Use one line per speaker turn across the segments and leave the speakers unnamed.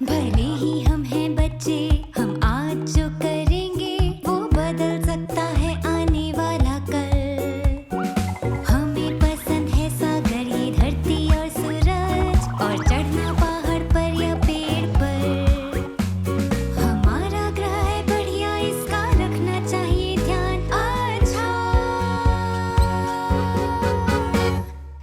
भले ही हम हैं बच्चे, हम आज जो करेंगे वो बदल सकता है आने वाला कल। हमें पसंद है सागर, ये धरती और सूरज, और चढ़ना पहाड़ पर या पेड़ पर। हमारा ग्रह है बढ़िया, इसका रखना चाहिए ध्यान। अच्छा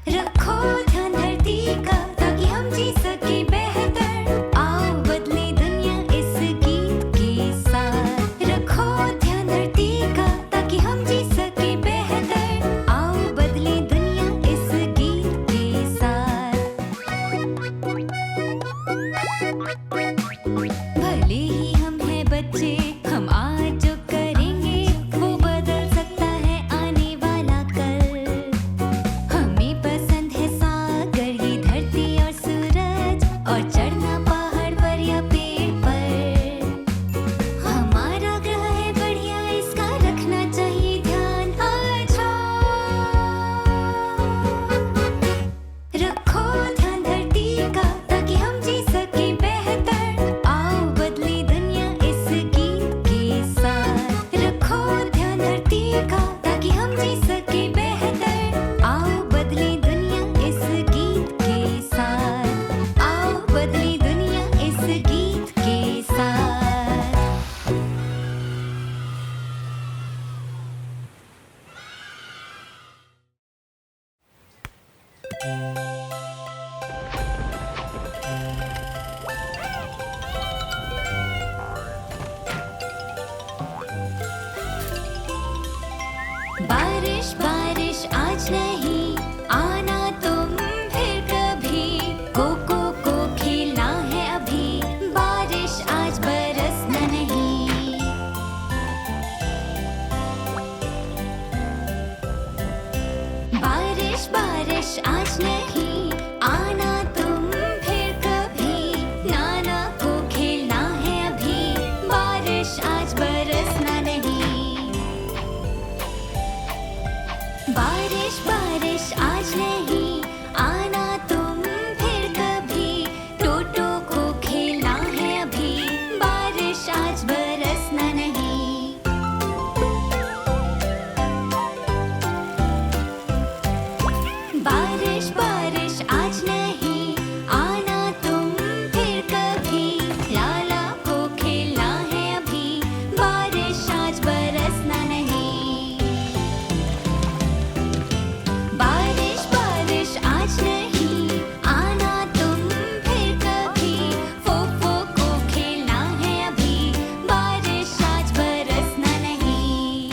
रखो ध्यान धरती का, ताकि हम जी सके बेहतर। आओ बदले दुनिया इस गीत के साथ। रखो ध्यान धरती का, ताकि हम जी सके बेहतर। आओ बदले दुनिया इस गीत के साथ। भले ही हम हैं बच्चे, हम आज जो करेंगे वो बदल सकता है आने वाला कल। हमें पसंद है सागर, ये धरती और सूरज, और चढ़ना पहाड़ पर या पेड़ पर। हमारा ग्रह है बढ़िया, इसका रखना चाहिए ध्यान। अच्छा रखो ध्यान धरती का, ताकि हम जी सके बेहतर। आओ बदले दुनिया इस गीत के साथ। रखो ध्यान धरती का, ताकि हम जी सके बेहतर। आओ बदले दुनिया इस गीत के साथ। आओ बदले दुनिया इस गीत के साथ। बारिश बारिश आज नहीं आना तुम फिर कभी। कोको को खेलना है अभी, बारिश आज बरसना नहीं। बारिश बारिश आज नहीं आना तुम फिर कभी। नाना को खेलना है अभी, बारिश आज बरसना नहीं। बारिश बारिश आज नहीं आना तुम फिर कभी। टोटो को खेलना है अभी, बारिश आज बरसना नहीं। बारिश बारिश आज नहीं आना तुम फिर कभी। लाला को खेलना है अभी, बारिश आज बरसना नहीं। बारिश बारिश आज नहीं आना तुम फिर कभी। फोफो को खेलना है अभी, बारिश आज बरसना नहीं।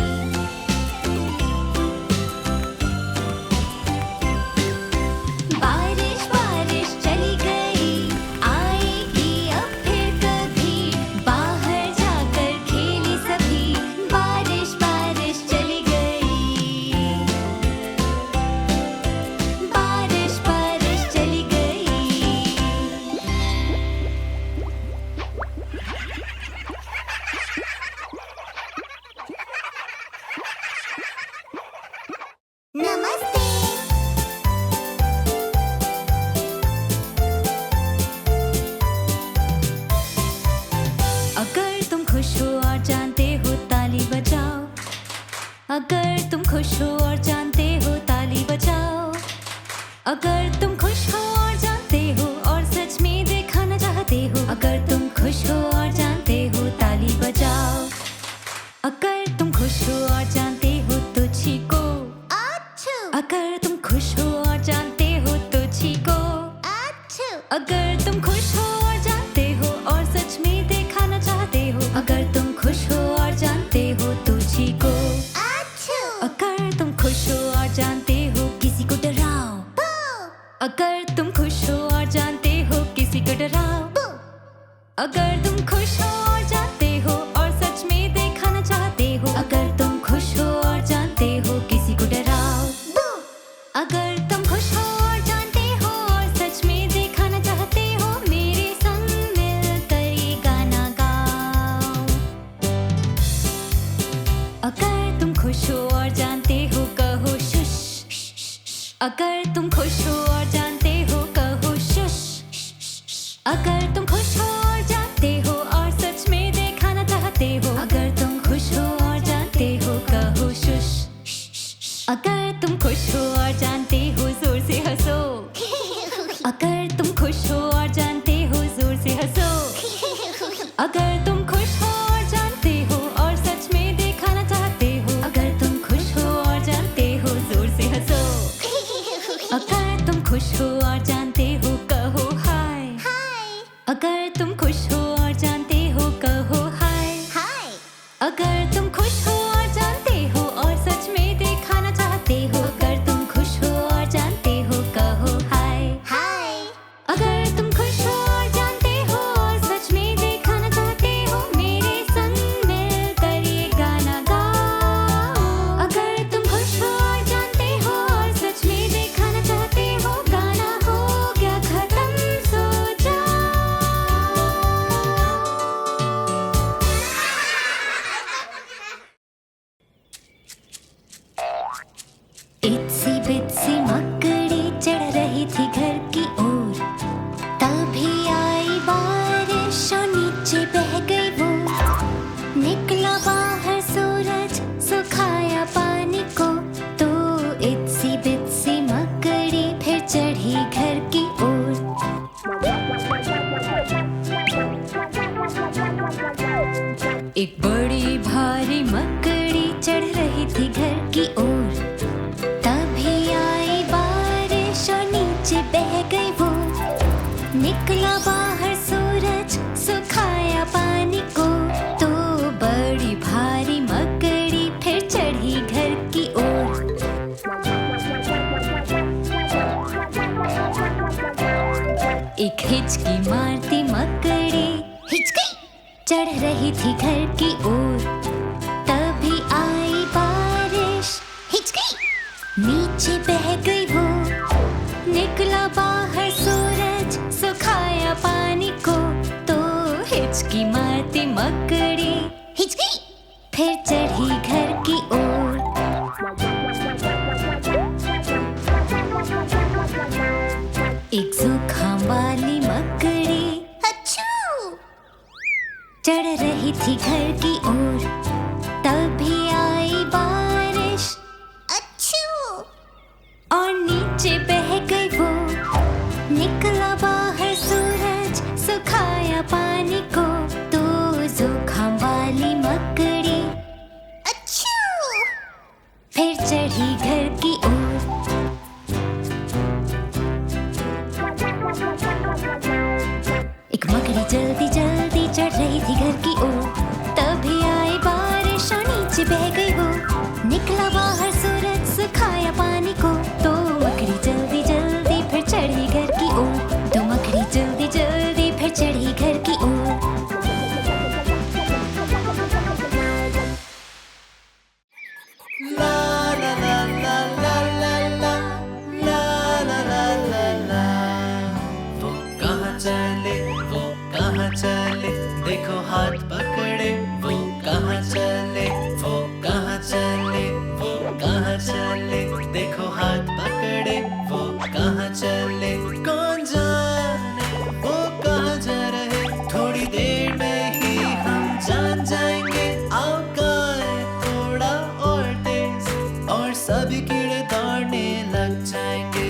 बारिश बारिश चली गई, आएगी अब फिर कभी। बाहर जाकर खेले सभी, बारिश बारिश चली गई। बारिश बारिश चली गई। नमस्ते। अगर तुम खुश हो और जानते हो ताली बजाओ। अगर तुम खुश हो और जानते हो ताली बजाओ। अगर तुम खुश हो और जानते हो और सच में दिखाना चाहते हो। अगर तुम खुश हो और जानते हो ताली बजाओ। अगर तुम खुश हो और जानते हो तो चीखो। अगर तुम खुश हो और जानते हो तो चीखो। अगर तुम खुश हो और जानते हो और सच में दिखाना चाहते हो। अगर तुम खुश हो और जानते हो तो चीखो। अगर तुम खुश हो और जानते हो किसी को डराओ। अगर तुम खुश हो और जानते हो किसी को डराओ। अगर तुम खुश हो और जानते हो और सच में दिखाना चाहते हो। अगर तुम खुश हो और जानते हो किसी को डराओ। अगर तुम खुश हो और जानते हो और सच में दिखाना चाहते हो। मेरे संग मिलकर ये गाना गाओ। अगर तुम खुश हो और जानते हो कहो शुश। अगर तुम खुश हो और जानते हो कहो शुश। अगर तुम खुश हो और अगर तुम खुश हो और जानते हो जोर से हंसो। अगर तुम खुश हो और जानते हो और सच में दिखाना चाहते हो। अगर तुम खुश हो और जानते हो जोर से हंसो। अगर तुम खुश हो और जानते हो कहो हाय। अगर तुम खुश हो और जानते हो कहो हाय। अगर तुम खुश हो और जानते हो और सच में दिखाना चाहते हो। अगर तुम खुश हो और जानते हो कहो हाय। अगर तुम खुश हो और जानते हो और सच में दिखाना चाहते हो, मेरे संग मिलकर ये गाना गाओ। अगर तुम खुश हो और जानते हो और सच में दिखाना चाहते हो, गाना हो गया खत्म सो जाओ। इत्सी बित्सी मकड़ी चढ़ रही थी घर की ओर, तभी आई बारिश और नीचे बह गई वो। निकला बाहर सूरज सुखाया पानी को, तो इत्सी बित्सी मकड़ी फिर चढ़ी घर की ओर। एक बड़ी भारी मकड़ी चढ़ रही थी घर की ओर, तभी आई बारिश और नीचे बह गई वो। निकला बाहर सूरज सुखाया पानी को, तो बड़ी भारी मकड़ी फिर चढ़ी घर की ओर। एक हिचकी मारती मकड़ी हिचकी चढ़ रही थी घर की ओर, तभी आई बारिश हिचकी नीचे बह गई वो। निकला बाहर सूरज सुखाया पानी को, तो हिचकी मारती मकड़ी हिचकी फिर चढ़ी घर की ओर। एक जुकाम वाली मकड़ी अच्छू चढ़ रही थी घर की ओर, तभी आई बारिश अच्छू और नीचे बह गई वो। निकला बाहर सूरज सुखाया पानी को, तो जुकाम वाली मकड़ी अच्छू फिर चढ़ी घर की ओर। एक मकड़ी जल्दी जल्दी चढ़ रही थी घर की ओर, तभी आई बारिश और नीचे बह गई वो। निकला बाहर सूरज सुखाया पानी को, तो मकड़ी जल्दी जल्दी फिर चढ़ी घर की ओर। तो मकड़ी जल्दी जल्दी फिर चढ़ी घर की ओर।
चले देखो हाथ पकड़े, वो कहाँ चले, वो कहाँ चले, वो कहाँ चले, देखो हाथ पकड़े, वो कहाँ चले। कौन जाने वो कहाँ जा रहे, थोड़ी देर में ही हम जान जाएंगे। आओ गाएं थोड़ा और तेज, और सभी कीड़े दौड़ने लग जाएंगे।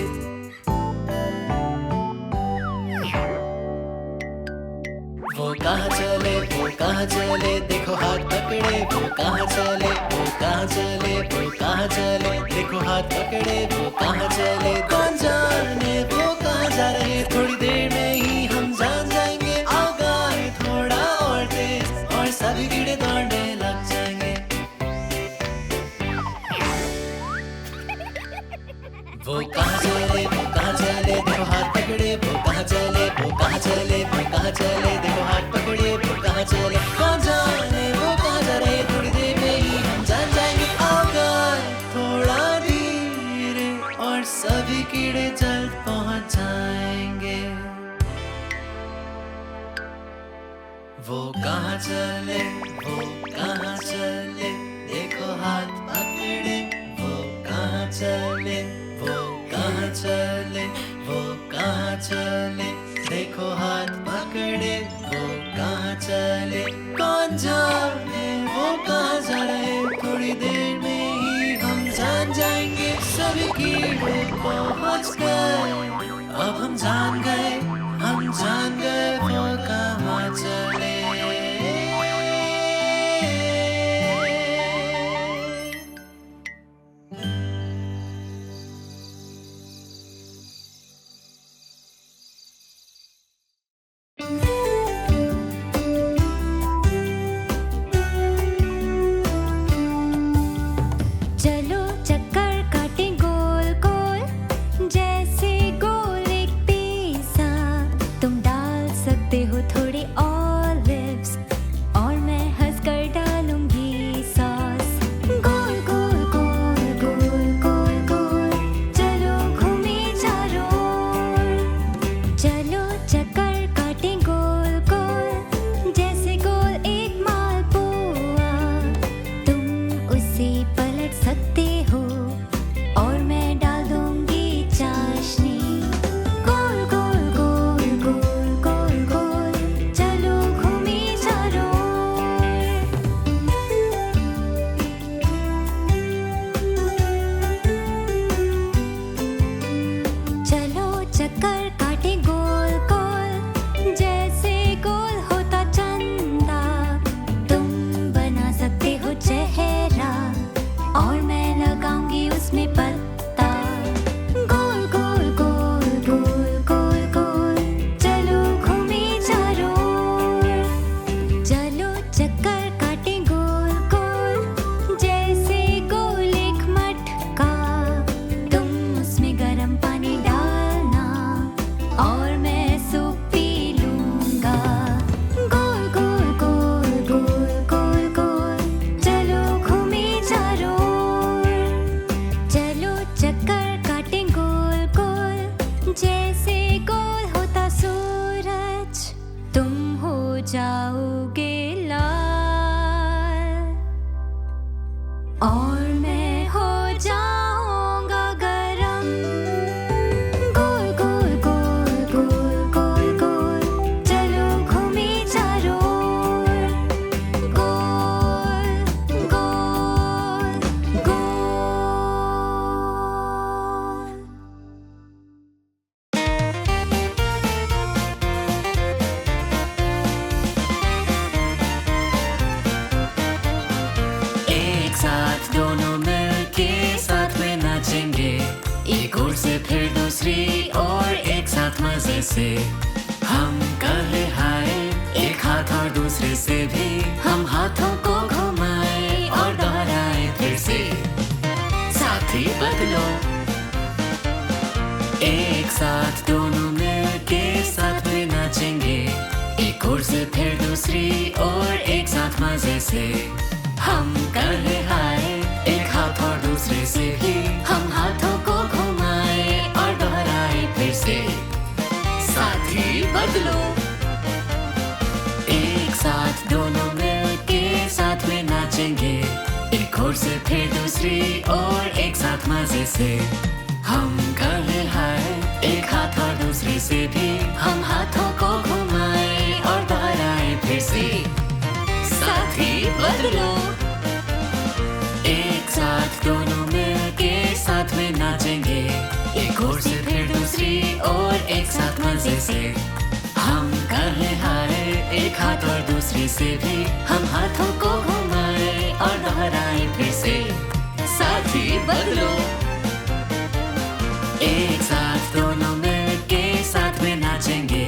वो कहाँ चले, वो कहाँ चले, देखो हाथ पकड़े, वो कहाँ चले, वो कहाँ चले, वो कहाँ चले, देखो हाथ पकड़े, वो कहाँ चले। कौन जाने वो कहाँ जा रहे, थोड़ी देर में ही हम जान जाएंगे। आओ गाएं थोड़ा और तेज, और सभी कीड़े दौड़ने लग जाएंगे। वो कहाँ चले, वो कहाँ चले, देखो हाथ पकड़े, वो कहाँ चले, वो कहाँ चले, वो कहाँ चले, देखो हाथ पकड़े, वो कहाँ चले। कौन जाने वो कहाँ जा रहे, थोड़ी देर में ही हम जान जाएंगे। आओ गाएं थोड़ा धीरे, और सभी कीड़े जल्द पहुँच जाएंगे। वो कहाँ चले, वो कहाँ चले, देखो हाथ पकड़े, वो कहाँ चले, वो कहाँ चले, वो कहाँ चले, देखो हाथ पकड़े, वो कहाँ चले। कौन जाने वो कहाँ जा रहे, थोड़ी देर में ही हम जान जाएंगे। सभी कीड़े पहुँच गए अब हम जान गए वो कहाँ चले।
चलो चक्कर काटें गोल गोल, जैसे गोल एक पिज़्ज़ा। तुम डाल सकते हो थोड़े ऑलिव्स, और मैं हंसकर डालूंगी सॉस। गोल गोल गोल गोल गोल गोल, चलो घूमे चारों ओर। चलो चक्कर काटें गोल गोल, जैसे गोल एक मालपुआ। तुम उसे पलट सकते हो, और मैं डाल दूंगी चाशनी। गोल गोल गोल गोल गोल गोल, चलो घूमे चारों ओर। चलो चक्कर काटे गोल गोल, जैसे गोल होता चंदा। तुम बना सकते हो चेहरा, और मैं लगाऊंगी उसमें पत्ता। गोल गोल गोल गोल गोल गोल, चलो घूमे चारों ओर। चलो चक्कर काटे गोल गोल, जैसे गोल एक मटका। तुम उसमें गरम पानी डालना, और मैं सूप पी लूंगा। गोल गोल गोल गोल गोल गोल, चलो घूमे चारों ओर। चलो चक्कर काटे गोल गोल, जैसे गोल होता सूरज। तुम हो जाओगे लाल, और मैं हो जाऊंगा गरम। गोल गोल गोल गोल गोल गोल, चलो घूमे चारों ओर। गोल गोल गोल।
एक साथ दोनों मिलके साथ में नाचेंगे, एक ओर से फिर दूसरी ओर, एक साथ मजे से हम कहे हाय। एक हाथ और दूसरे से भी हम हाथों को घुमाए और दोहराए फिर से। साथी बदलो, एक साथ दोनों मिलके साथ में नाचेंगे, एक ओर से फिर दूसरी ओर, एक साथ मजे से हम कहे हाय। एक हाथ और दूसरे से भी हम हाथों को घुमाए और दोहराए फिर से। साथी बदलो, एक साथ दोनों मिलके साथ में नाचेंगे, एक ओर से फिर दूसरी ओर, एक साथ मजे से हम कहे हाय। एक हाथ और दूसरे से भी हम हाथों को घुमाए और दोहराए फिर से। साथी बदलो, एक साथ दोनों मिलके साथ में नाचेंगे, एक ओर से फिर दूसरी ओर, एक साथ मजे से हम कहे हाय। एक हाथ और दूसरे से भी हम हाथों को घुमाए और दोहराए फिर से। साथी बदलो, एक साथ दोनों मिलके साथ में नाचेंगे,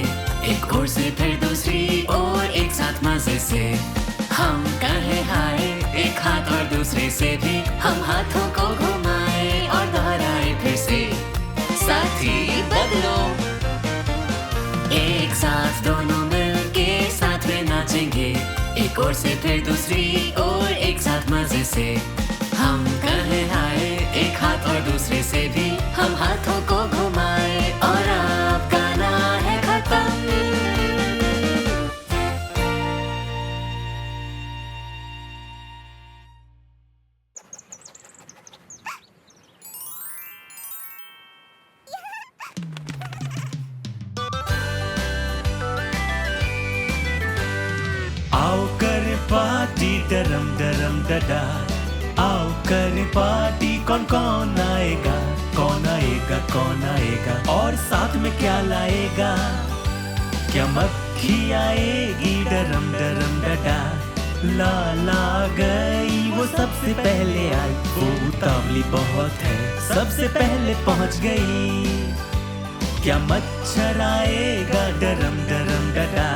एक ओर से फिर दूसरी ओर, एक साथ मजे से हम कहे हाय। एक हाथ और दूसरे से भी हम हाथों को घुमाए और दोहराए फिर से। साथी बदलो, एक साथ दोनों मिलके साथ में नाचेंगे, एक ओर से फिर दूसरी ओर, एक साथ मजे से हम कहे हाय। एक हाथ और दूसरे से भी हम हाथों को घुमाए और अब गाना है खत्म।
आओ करे पार्टी डरम डरम डडा, आओ करे पार्टी कौन कौन आएगा, कौन आएगा कौन आएगा, और साथ में क्या लाएगा। क्या मक्खी आएगी डरम डरम डडा, ला ला गई वो सबसे पहले आई। वो उतावली बहुत है, सबसे पहले पहुंच गई। क्या मच्छर आएगा डरम डरम डडा,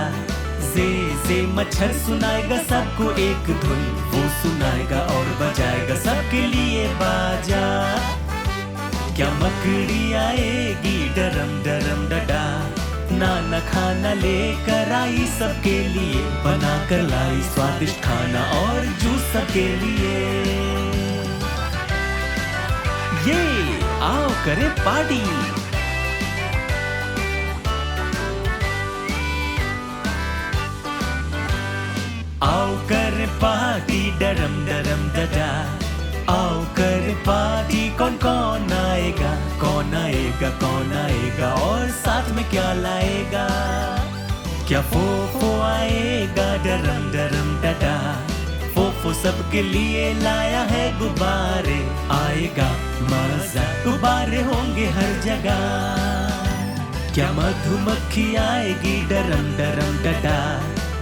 जे मच्छर सुनाएगा सबको एक धुन। वो सुनाएगा और बजाएगा सबके लिए बाजा। क्या मकड़ी आएगी डरम डरम डडा, नाना खाना लेकर आई सबके लिए, बना कर लाई स्वादिष्ट खाना और जूस सबके लिए। ये आओ करें पार्टी। आओ कर पार्टी डरम डरम डडा, आओ कर पार्टी। कौन कौन आएगा कौन आएगा कौन आएगा, और साथ में क्या लाएगा। क्या फोफो आएगा डरम डरम डडा, फोफो सबके लिए लाया है गुब्बारे। आएगा मजा, गुब्बारे होंगे हर जगह। क्या मधुमक्खी आएगी डरम डरम डडा,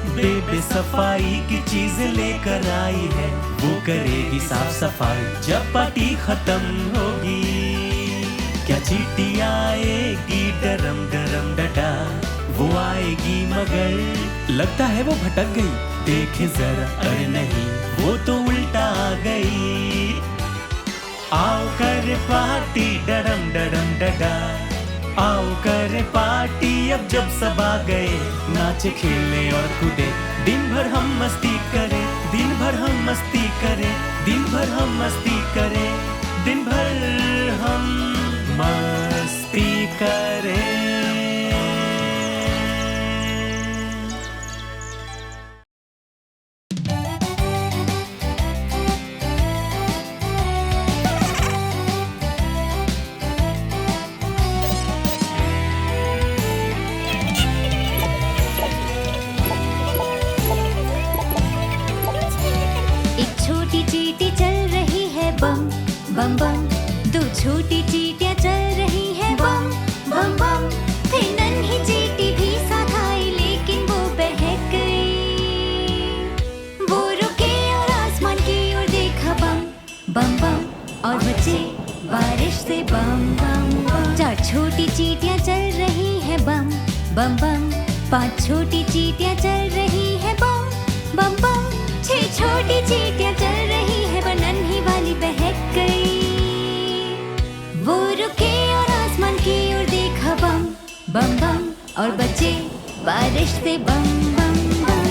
बेबे सफाई की चीज लेकर आई है। वो करेगी साफ सफाई जब पार्टी खत्म होगी। क्या चींटी आएगी डरम डरम डडा, वो आएगी मगर लगता है वो भटक गई। देखे जरा, अरे नहीं वो तो उल्टा आ गई। आओ कर पार्टी डरम डरम डडा, आओ करे पार्टी। अब जब सब आ गए, नाचे खेले और कूदे, दिन भर हम मस्ती करें, दिन भर हम मस्ती करें, दिन भर हम मस्ती करें, दिन भर हम मस्ती करें।
बम बम, दो छोटी चींटियां चल रही हैं बम बम बम। थे नन्ही चींटी भी साथ आई, लेकिन वो बहक गई। वो रुके और आसमान की ओर देखा बम बम बम, और बचे बारिश से बम बम बम। चार छोटी चींटियां चल रही हैं बम बम बम, पांच छोटी चींटियां चल रही हैं बम बम बम। छह छोटी चींटियां चल रही हैं, पर नन्ही वाली बहक गई। वो रुके और आसमान की ओर देखा बम बम बम, और बचे बारिश से बम बम बम।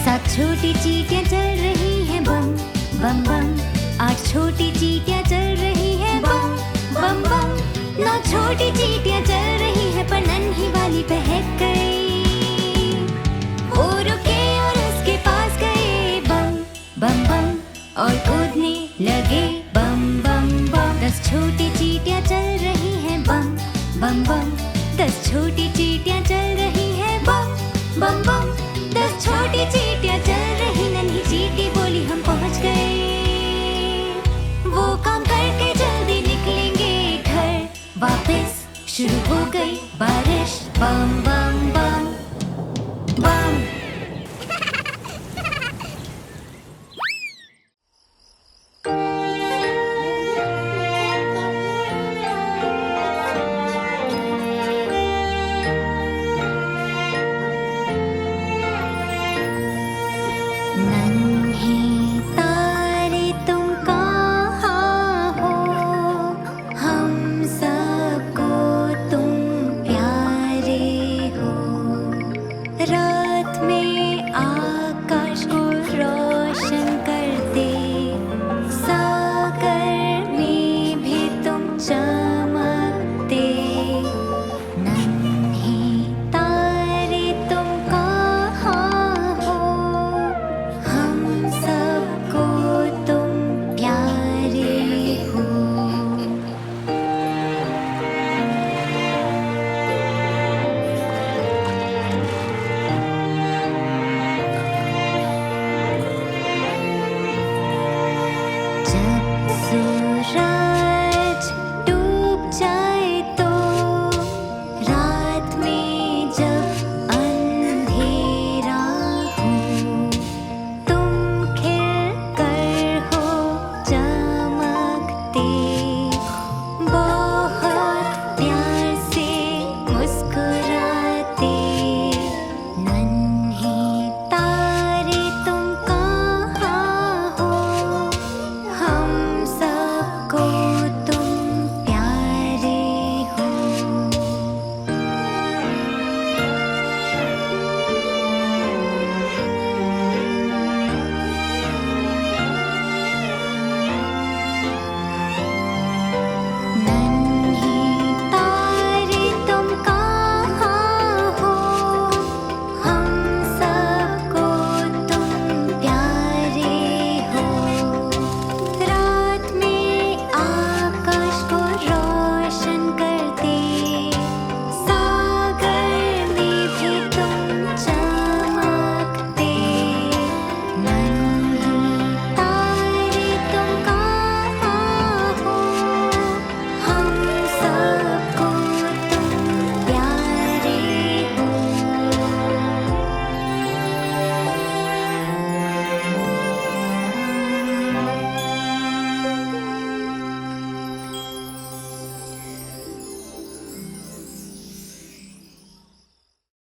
सात छोटी चींटियां चल रही हैं बम बम बम, आठ छोटी चींटियां चल रही हैं बम बम बम। नौ छोटी चींटियां चल रही हैं, पर नन्ही वाली बहक गई। वो रुके और उसके पास गए बम बम बम, और कूदने लगे बम बम बम। 10 छोटी चींटियां चल रही हैं बम बम बम, 10 छोटी